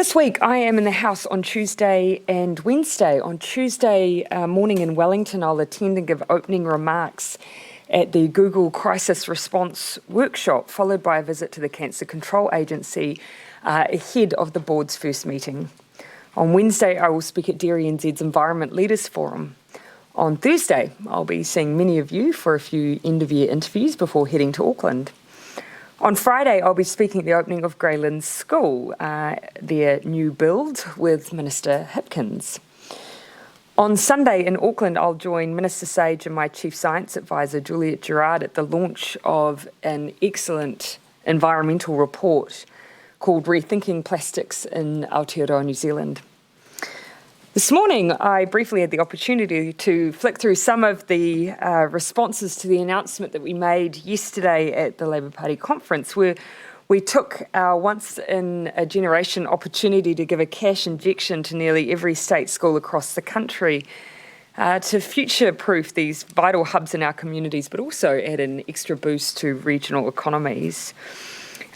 This week I am in the House on Tuesday and Wednesday. On Tuesday morning in Wellington, I'll attend and give opening remarks at the Google Crisis Response Workshop, followed by a visit to the Cancer Control Agency ahead of the board's first meeting. On Wednesday, I will speak at RNZ's Environment Leaders Forum. On Thursday, I'll be seeing many of you for a few end-of-year interviews before heading to Auckland. On Friday, I'll be speaking at the opening of Greylands School, their new build, with Minister Hipkins. On Sunday in Auckland, I'll join Minister Sage and my Chief Science Advisor, Juliet Gerard, at the launch of an excellent environmental report called Rethinking Plastics in Aotearoa, New Zealand. This morning, I briefly had the opportunity to flick through some of the responses to the announcement that we made yesterday at the Labour Party conference, where we took our once-in-a-generation opportunity to give a cash injection to nearly every state school across the country to future-proof these vital hubs in our communities, but also add an extra boost to regional economies.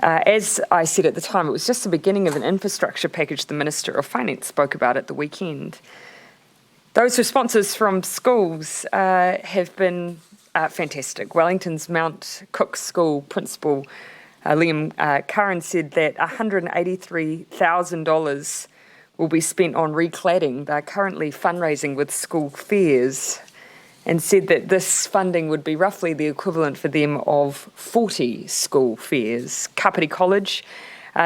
As I said at the time, it was just the beginning of an infrastructure package the Minister of Finance spoke about at the weekend. Those responses from schools have been fantastic. Wellington's Mount Cook School principal, Liam Curran, said that $183,000 will be spent on recladding. They're currently fundraising with school fairs, and said that this funding would be roughly the equivalent for them of 40 school fairs. Kapiti College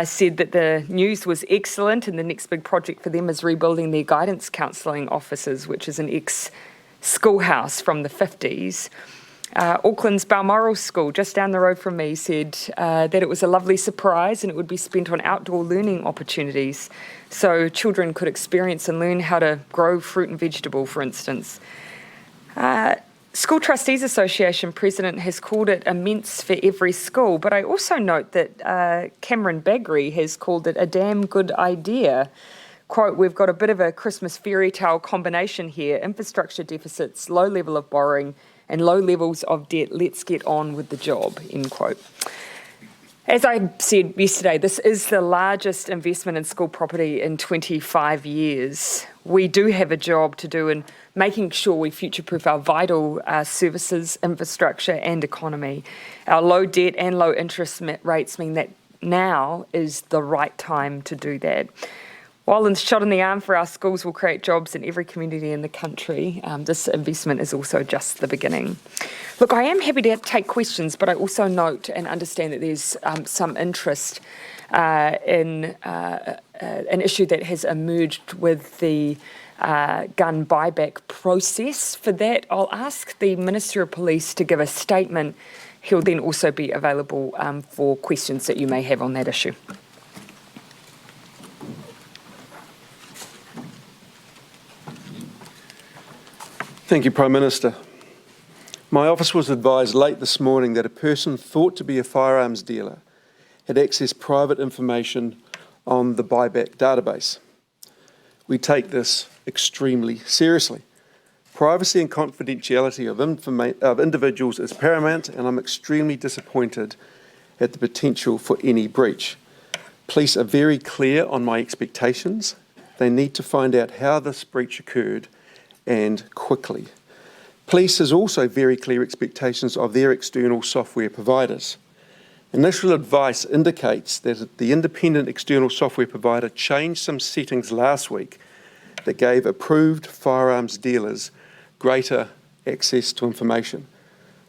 said that the news was excellent, and the next big project for them is rebuilding their guidance counselling offices, which is an ex-schoolhouse from the 50s. Auckland's Balmoral School, just down the road from me, said that it was a lovely surprise and it would be spent on outdoor learning opportunities, so children could experience and learn how to grow fruit and vegetable, for instance. School Trustees Association President has called it immense for every school, but I also note that Cameron Baggery has called it a damn good idea. Quote, "We've got a bit of a Christmas fairy tale combination here, infrastructure deficits, low level of borrowing and low levels of debt. Let's get on with the job," end quote. As I said yesterday, this is the largest investment in school property in 25 years. We do have a job to do in making sure we future-proof our vital services, infrastructure and economy. Our low debt and low interest rates mean that now is the right time to do that. While the shot in the arm for our schools will create jobs in every community in the country, this investment is also just the beginning. Look, I am happy to take questions, but I also note and understand that there's some interest in an issue that has emerged with the gun buyback process. For that, I'll ask the Minister of Police to give a statement. He'll then also be available for questions that you may have on that issue. Thank you, Prime Minister. My office was advised late this morning that a person thought to be a firearms dealer had accessed private information on the buyback database. We take this extremely seriously. Privacy and confidentiality of individuals is paramount, and I'm extremely disappointed at the potential for any breach. Police are very clear on my expectations. They need to find out how this breach occurred and quickly. Police has also very clear expectations of their external software providers. Initial advice indicates that the independent external software provider changed some settings last week that gave approved firearms dealers greater access to information,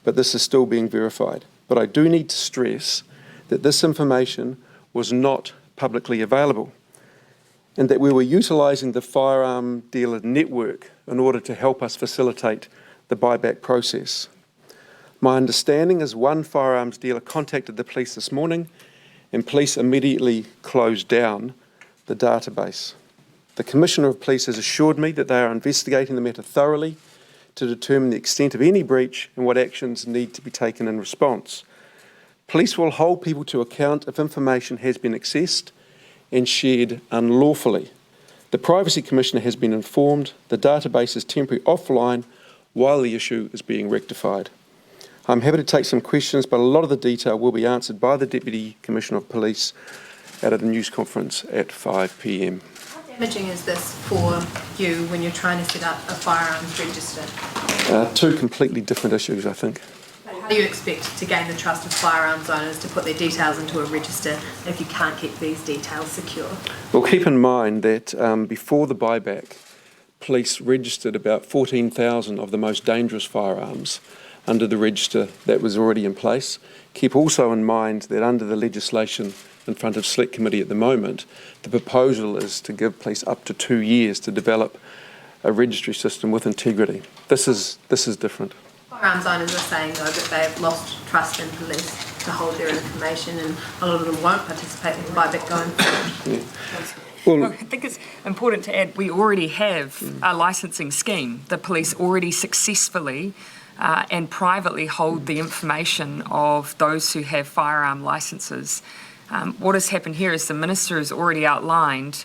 but this is still being verified. But I do need to stress that this information was not publicly available, and that we were utilising the firearm dealer network in order to help us facilitate the buyback process. My understanding is one firearms dealer contacted the police this morning, and police immediately closed down the database. The Commissioner of Police has assured me that they are investigating the matter thoroughly to determine the extent of any breach and what actions need to be taken in response. Police will hold people to account if information has been accessed and shared unlawfully. The Privacy Commissioner has been informed the database is temporarily offline while the issue is being rectified. I'm happy to take some questions, but a lot of the detail will be answered by the Deputy Commissioner of Police out at a news conference at 5 p.m. How damaging is this for you when you're trying to set up a firearms register? Two completely different issues, I think. How do you expect to gain the trust of firearms owners to put their details into a register if you can't keep these details secure? Well, keep in mind that before the buyback, police registered about 14,000 of the most dangerous firearms under the register that was already in place. Keep also in mind that under the legislation in front of Select Committee at the moment, the proposal is to give police up to 2 years to develop a registry system with integrity. This is different. Firearms owners are saying, though, that they have lost trust in police to hold their information, and a lot of them won't participate in the buyback going forward. Well, I think it's important to add we already have a licensing scheme. The police already successfully and privately hold the information of those who have firearm licences. What has happened here is the Minister has already outlined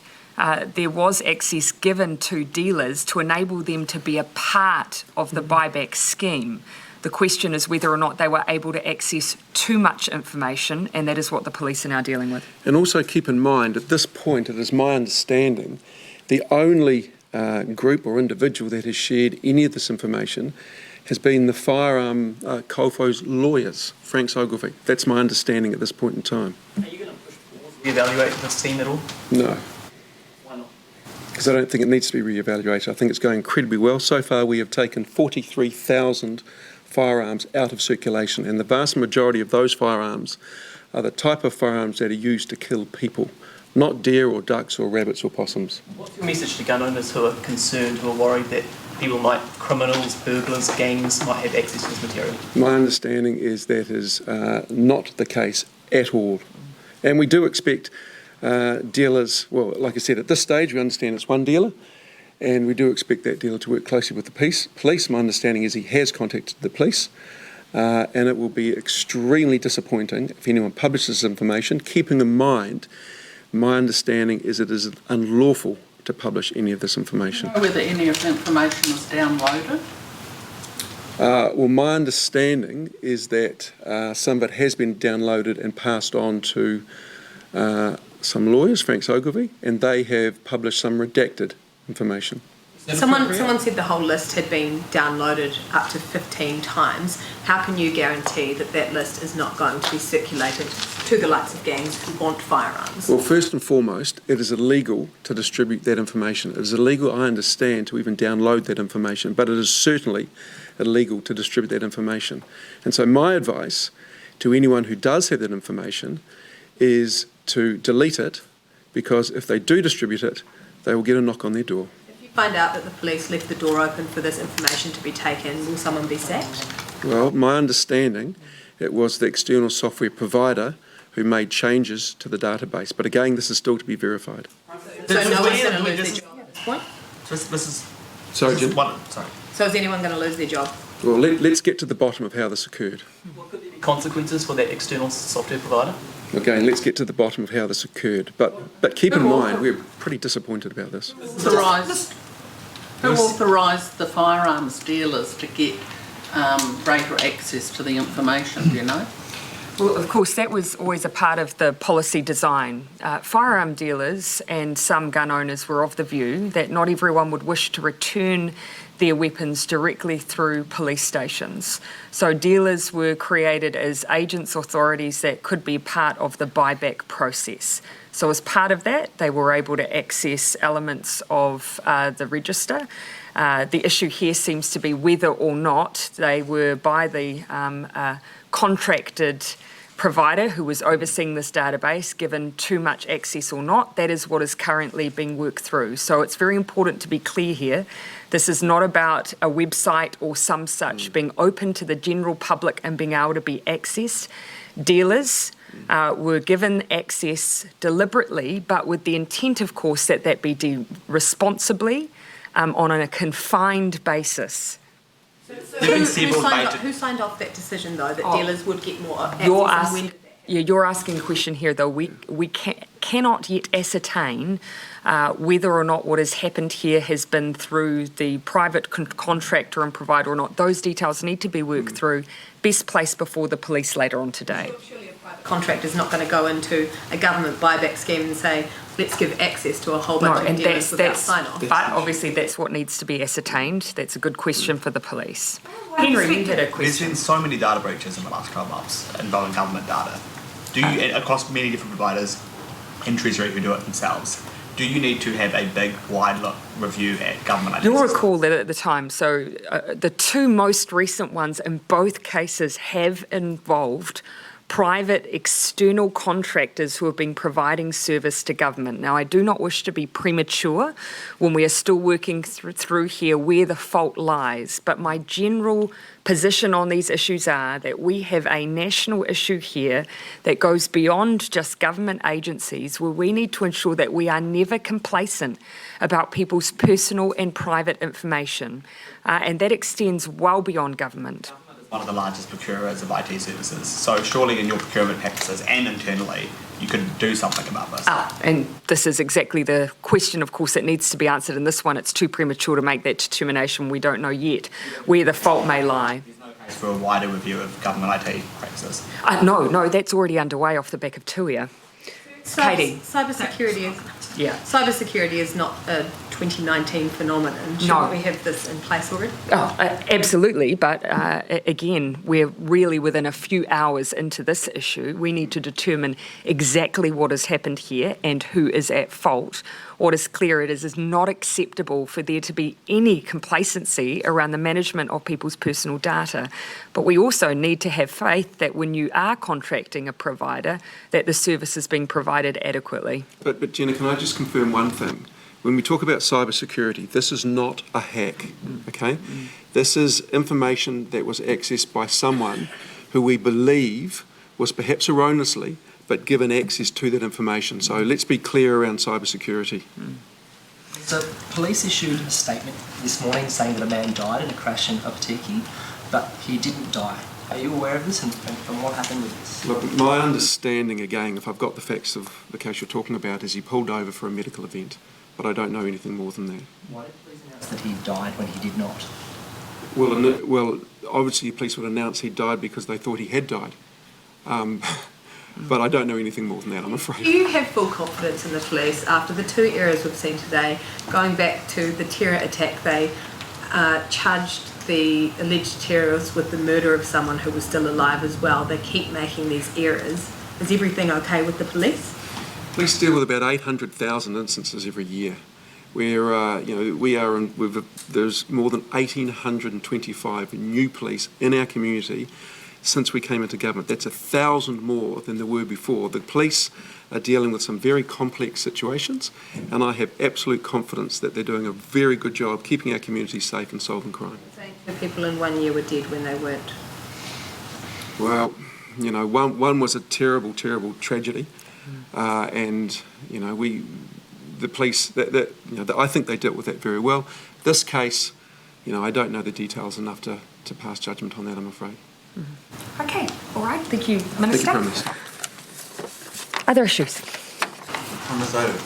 there was access given to dealers to enable them to be a part of the buyback scheme. The question is whether or not they were able to access too much information, and that is what the police are now dealing with. And also keep in mind, at this point, it is my understanding, the only group or individual that has shared any of this information has been the firearm COFO's lawyers, Frank Ogilvie. That's my understanding at this point in time. Are you going to push forward, re-evaluate this team at all? No. Why not? Because I don't think it needs to be re-evaluated. I think it's going incredibly well. So far, we have taken 43,000 firearms out of circulation, and the vast majority of those firearms are the type of firearms that are used to kill people, not deer or ducks or rabbits or possums. What's your message to gun owners who are concerned, who are worried that criminals, burglars, gangs might have access to this material? My understanding is that is not the case at all. And we do expect dealers, well, like I said, at this stage we understand it's one dealer, and we do expect that dealer to work closely with the police. My understanding is he has contacted the police, and it will be extremely disappointing if anyone publishes this information, keeping in mind my understanding is it is unlawful to publish any of this information. Do you know whether any of the information is downloaded? Well, my understanding is that some of it has been downloaded and passed on to some lawyers, Frank Ogilvie, and they have published some redacted information. Someone said the whole list had been downloaded up to 15 times. How can you guarantee that that list is not going to be circulated to the likes of gangs who want firearms? Well, first and foremost, it is illegal to distribute that information. It is illegal, I understand, to even download that information, but it is certainly illegal to distribute that information. And so my advice to anyone who does have that information is to delete it, because if they do distribute it, they will get a knock on their door. Find out that the police left the door open for this information to be taken, will someone be sacked? Well, my understanding, it was the external software provider who made changes to the database. But again, this is still to be verified. So no one's going to lose their job at this point? Sorry, Jim? So is anyone going to lose their job? Well, let's get to the bottom of how this occurred. What could be consequences for that external software provider? Again, let's get to the bottom of how this occurred. But keep in mind, we're pretty disappointed about this. Who authorised the firearms dealers to get greater access to the information, do you know? Well, of course, that was always a part of the policy design. Firearm dealers and some gun owners were of the view that not everyone would wish to return their weapons directly through police stations. So dealers were created as agents, authorities that could be part of the buyback process. So as part of that, they were able to access elements of the register. The issue here seems to be whether or not they were by the contracted provider who was overseeing this database given too much access or not. That is what is currently being worked through. So it's very important to be clear here. This is not about a website or some such being open to the general public and being able to be accessed. Dealers were given access deliberately, but with the intent, of course, that that be responsibly on a confined basis. Who signed off that decision, though, that dealers would get more access? You're asking a question here, though. We cannot yet ascertain whether or not what has happened here has been through the private contractor and provider or not. Those details need to be worked through, best placed before the police later on today. Surely a private contract is not going to go into a government buyback scheme and say, let's give access to a whole bunch of dealers without sign-off. But obviously that's what needs to be ascertained. That's a good question for the police. Henry, you had a There's question. been so many data breaches in the last 12 months involving government data. Do you, across many different providers and Treasury who do it themselves, do you need to have a big, wide look review at government You'll agencies? recall that at the time, so the two most recent ones in both cases have involved private external contractors who have been providing service to government. Now, I do not wish to be premature when we are still working through here where the fault lies, but my general position on these issues are that we have a national issue here that goes beyond just government agencies, where we need to ensure that we are never complacent about people's personal and private information, and that extends well beyond government. One of the largest procurers of IT services. So surely in your procurement practices and internally, you could do something about this. And this is exactly the question, of course, that needs to be answered in this one. It's too premature to make that determination. We don't know yet where the fault may lie. There's no case for a wider review of government IT practices. No, that's already underway off the back of Tuia. Katie. Cybersecurity is not a 2019 phenomenon. Shouldn't we have this in place already? Absolutely, but again, we're really within a few hours into this issue. We need to determine exactly what has happened here and who is at fault. What is clear it is not acceptable for there to be any complacency around the management of people's personal data. But we also need to have faith that when you are contracting a provider, that the service is being provided adequately. But Jenna, can I just confirm one thing? When we talk about cybersecurity, this is not a hack, okay? This is information that was accessed by someone who we believe was perhaps erroneously, but given access to that information. So let's be clear around cybersecurity. So police issued a statement this morning saying that a man died in a crash in Opotiki, but he didn't die. Are you aware of this and what happened with this? Look, my understanding, again, if I've got the facts of the case you're talking about, is he pulled over for a medical event, but I don't know anything more than that. Why did police announce that he died when he did not? Well, obviously police would announce he died because they thought he had died. But I don't know anything more than that, I'm afraid. Do you have full confidence in the police after the two errors we've seen today, going back to the terror attack? They charged the alleged terrorists with the murder of someone who was still alive as well. They keep making these errors. Is everything okay with the police? Police deal with about 800,000 instances every year. Where there's more than 1,825 new police in our community since we came into government. That's 1,000 more than there were before. The police are dealing with some very complex situations, and I have absolute confidence that they're doing a very good job keeping our community safe and solving crime. The people in 1 year were dead when they weren't. Well, one was a terrible, terrible tragedy, and the police, I think they dealt with that very well. This case, I don't know the details enough to pass judgment on that, I'm afraid. Okay, all right. Thank you, Minister. Thank you, Prime Minister. Other issues? On the vote,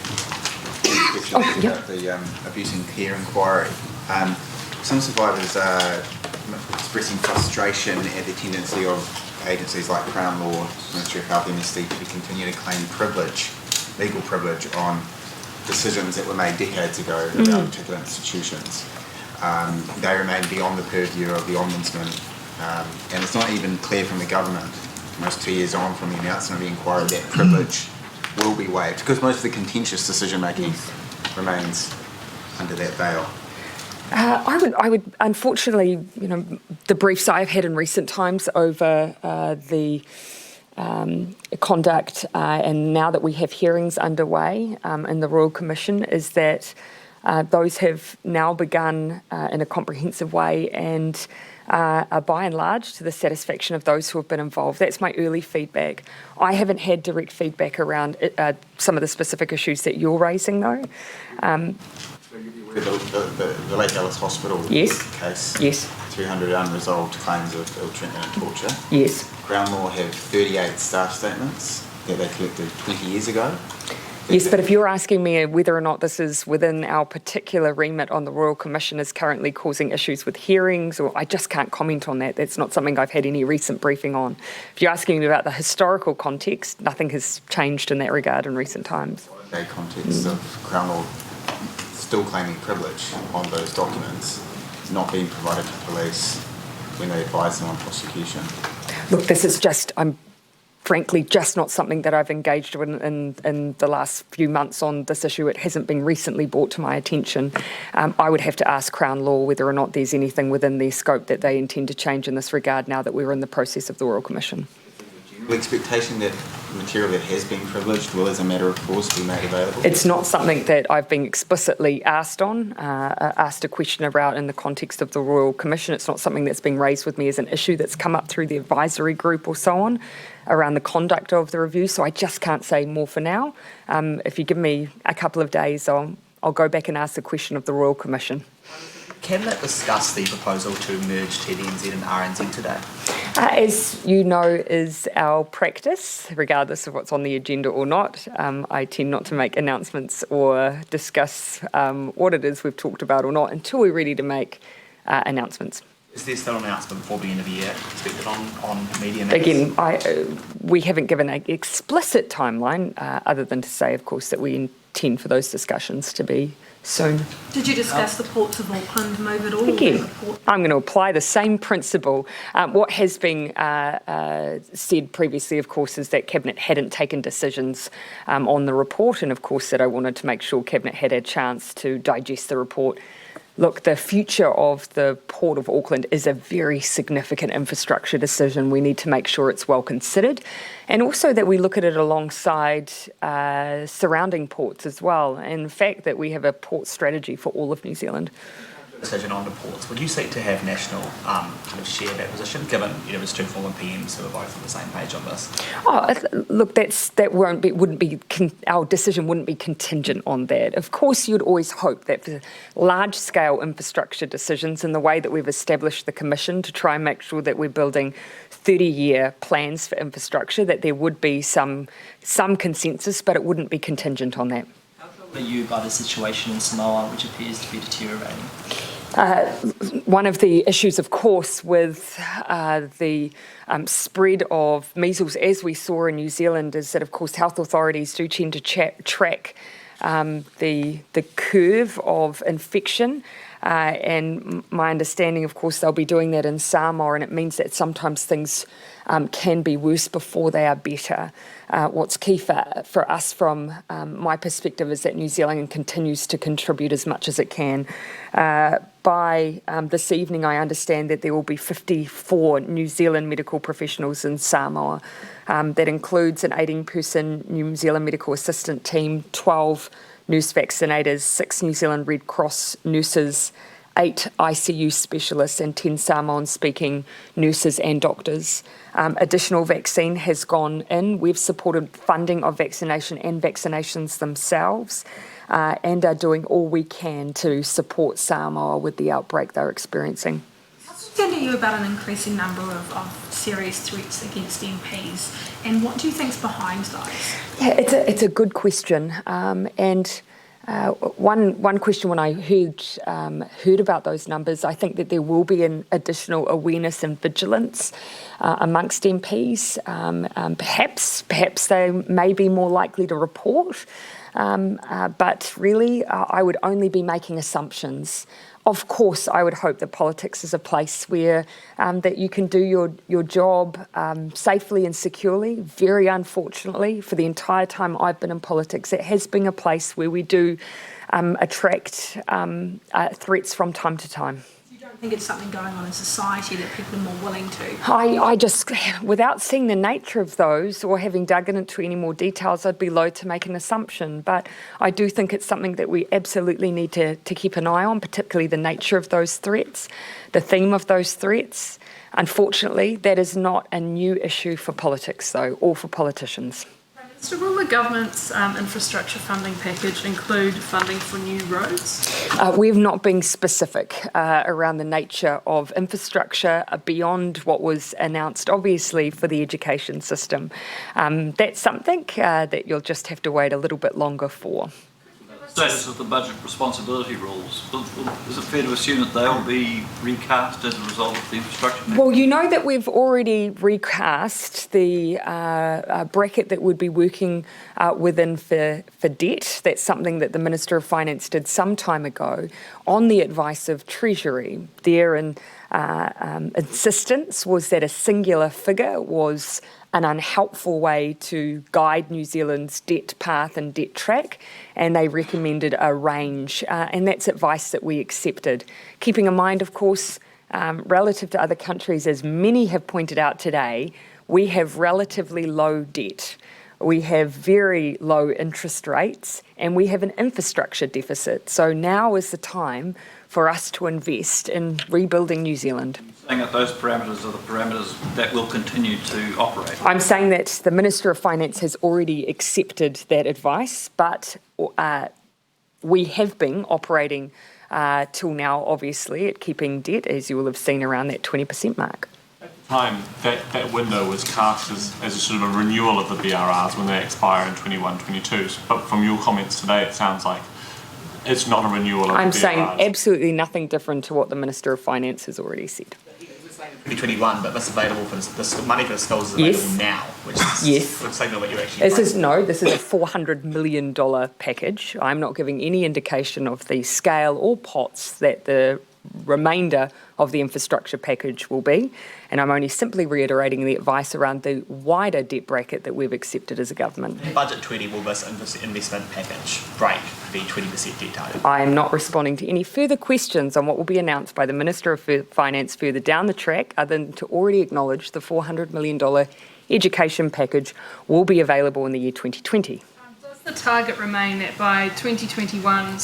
question about the abuse and care inquiry. Some survivors are expressing frustration at the tendency of agencies like Crown Law, Ministry of Health, MSD to continue to claim privilege, legal privilege on decisions that were made decades ago about particular institutions. They remain beyond the purview of the Ombudsman. And it's not even clear from the government, almost 2 years on from the announcement of the inquiry, that privilege will be waived, because most of the contentious decision making remains under that veil. I would unfortunately, the briefs I've had in recent times over the conduct, and now that we have hearings underway in the Royal Commission, is that those have now begun in a comprehensive way and are by and large to the satisfaction of those who have been involved. That's my early feedback. I haven't had direct feedback around some of the specific issues that you're raising, though. The Lake Alice Hospital case, yes, 300 unresolved claims of ill treatment and torture. Yes. Crown Law have 38 staff statements that they collected 20 years ago. Yes, but if you're asking me whether or not this is within our particular remit on the Royal Commission is currently causing issues with hearings, or I just can't comment on that. That's not something I've had any recent briefing on. If you're asking me about the historical context, nothing has changed in that regard in recent times. The context of Crown Law still claiming privilege on those documents, not being provided to police when they advise them on prosecution. Look, this is just, frankly, just not something that I've engaged in the last few months on this issue. It hasn't been recently brought to my attention. I would have to ask Crown Law whether or not there's anything within their scope that they intend to change in this regard now that we're in the process of the Royal Commission. The expectation that material that has been privileged will, as a matter of course, be made available? It's not something that I've been explicitly asked a question about in the context of the Royal Commission. It's not something that's been raised with me as an issue that's come up through the advisory group or so on around the conduct of the review, so I just can't say more for now. If you give me a couple of days, I'll go back and ask the question of the Royal Commission. Cabinet discussed the proposal to merge TVNZ and RNZ today. As you know, is our practice, regardless of what's on the agenda or not. I tend not to make announcements or discuss what it is we've talked about or not until we're ready to make announcements. Is there still an announcement before the end of the year expected on media news? Again, we haven't given an explicit timeline, other than to say, of course, that we intend for those discussions to be soon. Did you discuss the ports of Auckland move at all? Again, I'm going to apply the same principle. What has been said previously, of course, is that Cabinet hadn't taken decisions on the report, and of course that I wanted to make sure Cabinet had a chance to digest the report. Look, the future of the Port of Auckland is a very significant infrastructure decision. We need to make sure it's well considered, and also that we look at it alongside surrounding ports as well. And in fact, that we have a port strategy for all of New Zealand. Decision on the ports. Would you seek to have national kind of share that position, given there's two former PMs who are both on the same page on this? Oh, look, our decision wouldn't be contingent on that. Of course, you'd always hope that for large-scale infrastructure decisions, in the way that we've established the Commission to try and make sure that we're building 30-year plans for infrastructure, that there would be some consensus, but it wouldn't be contingent on that. How troubled are you by the situation in Samoa, which appears to be deteriorating? One of the issues, of course, with the spread of measles, as we saw in New Zealand, is that, of course, health authorities do tend to track the curve of infection. And my understanding, of course, they'll be doing that in Samoa, and it means that sometimes things can be worse before they are better. What's key for us from my perspective is that New Zealand continues to contribute as much as it can. By this evening, I understand that there will be 54 New Zealand medical professionals in Samoa. That includes an 18-person New Zealand medical assistant team, 12 nurse vaccinators, 6 New Zealand Red Cross nurses, 8 ICU specialists and 10 Samoan-speaking nurses and doctors. Additional vaccine has gone in. We've supported funding of vaccination and vaccinations themselves, and are doing all we can to support Samoa with the outbreak they're experiencing. How concerned are you about an increasing number of serious threats against MPs, and what do you think's behind those? Yeah, it's a good question, and one question when I heard about those numbers, I think that there will be an additional awareness and vigilance amongst MPs. Perhaps they may be more likely to report, but really I would only be making assumptions. Of course, I would hope that politics is a place where that you can do your job safely and securely. Very unfortunately, for the entire time I've been in politics, it has been a place where we do attract threats from time to time. You don't think it's something going on in society that people are more willing to? I just, without seeing the nature of those or having dug into any more details, I'd be loath to make an assumption. But I do think it's something that we absolutely need to keep an eye on, particularly the nature of those threats, the theme of those threats. Unfortunately, that is not a new issue for politics, though, or for politicians. So will the government's infrastructure funding package include funding for new roads? We have not been specific around the nature of infrastructure beyond what was announced, obviously, for the education system. That's something that you'll just have to wait a little bit longer for. Status of the budget responsibility rules. Is it fair to assume that they'll be recast as a result of the infrastructure package? Well, you know that we've already recast the bracket that would be working within for debt. That's something that the Minister of Finance did some time ago on the advice of Treasury. Their insistence was that a singular figure was an unhelpful way to guide New Zealand's debt path and debt track, and they recommended a range, and that's advice that we accepted. Keeping in mind, of course, relative to other countries, as many have pointed out today, we have relatively low debt. We have very low interest rates, and we have an infrastructure deficit. So now is the time for us to invest in rebuilding New Zealand. Saying that those parameters are the parameters that will continue to operate? I'm saying that the Minister of Finance has already accepted that advice, but we have been operating till now, obviously, at keeping debt, as you will have seen, around that 20% mark. At the time, that window was cast as a sort of a renewal of the BRRs when they expire in 21-22. But from your comments today, it sounds like it's not a renewal of the BRRs. I'm saying absolutely nothing different to what the Minister of Finance has already said. 2021, but that's available for the money for the schools is available now, which is same as what you actually. This is a $400 million package. I'm not giving any indication of the scale or pots that the remainder of the infrastructure package will be, and I'm only simply reiterating the advice around the wider debt bracket that we've accepted as a government. In Budget 20, will this investment package break the 20% debt target? I am not responding to any further questions on what will be announced by the Minister of Finance further down the track, other than to already acknowledge the $400 million education package will be available in the year 2020. Does the target remain that by 2021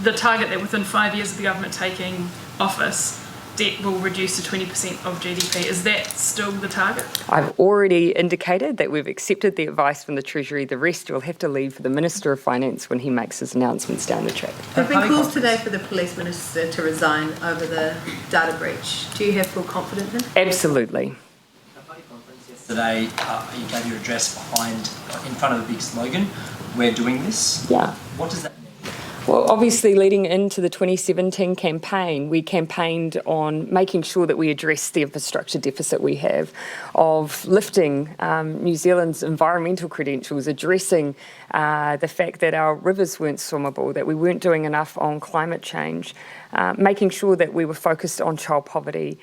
the target that within 5 years of the government taking office, debt will reduce to 20% of GDP. Is that still the target? I've already indicated that we've accepted the advice from the Treasury. The rest will have to leave for the Minister of Finance when he makes his announcements down the track. There have been calls today for the Police Minister to resign over the data breach. Do you have full confidence in? Absolutely. Yesterday, you gave your address in front of the big slogan, "We're doing this." Yeah. What does that mean? Well, obviously, leading into the 2017 campaign, we campaigned on making sure that we address the infrastructure deficit we have, of lifting New Zealand's environmental credentials, addressing the fact that our rivers weren't swimmable, that we weren't doing enough on climate change, making sure that we were focused on child poverty.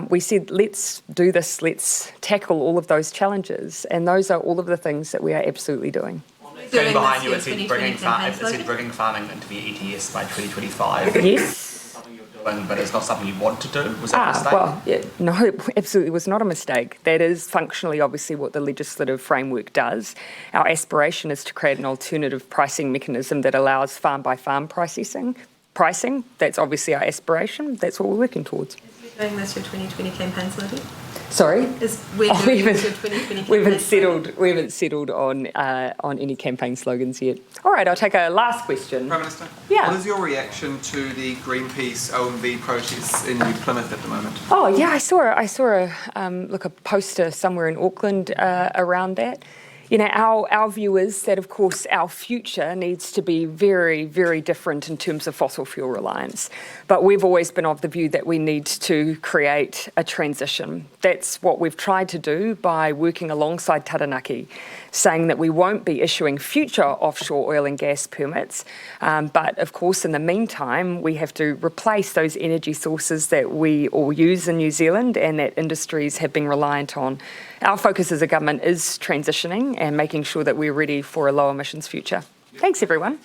We said, let's do this, let's tackle all of those challenges, and those are all of the things that we are absolutely doing. Going behind you, it said bringing farming into the ETS by 2025. Yes. Something you're doing, but it's not something you want to do. Was that a mistake? Well, yeah, no, it absolutely was not a mistake. That is functionally, obviously, what the legislative framework does. Our aspiration is to create an alternative pricing mechanism that allows farm-by-farm pricing. That's obviously our aspiration. That's what we're working towards. Is we doing this your 2020 campaign slogan? Sorry? We haven't settled on any campaign slogans yet. All right, I'll take a last question. Prime Minister, yeah. What is your reaction to the Greenpeace OMV protests in New Plymouth at the moment? Oh yeah, I saw a poster somewhere in Auckland around that. You know, our view is that, of course, our future needs to be very, very different in terms of fossil fuel reliance. But we've always been of the view that we need to create a transition. That's what we've tried to do by working alongside Taranaki, saying that we won't be issuing future offshore oil and gas permits. But, of course, in the meantime, we have to replace those energy sources that we all use in New Zealand and that industries have been reliant on. Our focus as a government is transitioning and making sure that we're ready for a low emissions future. Thanks, everyone.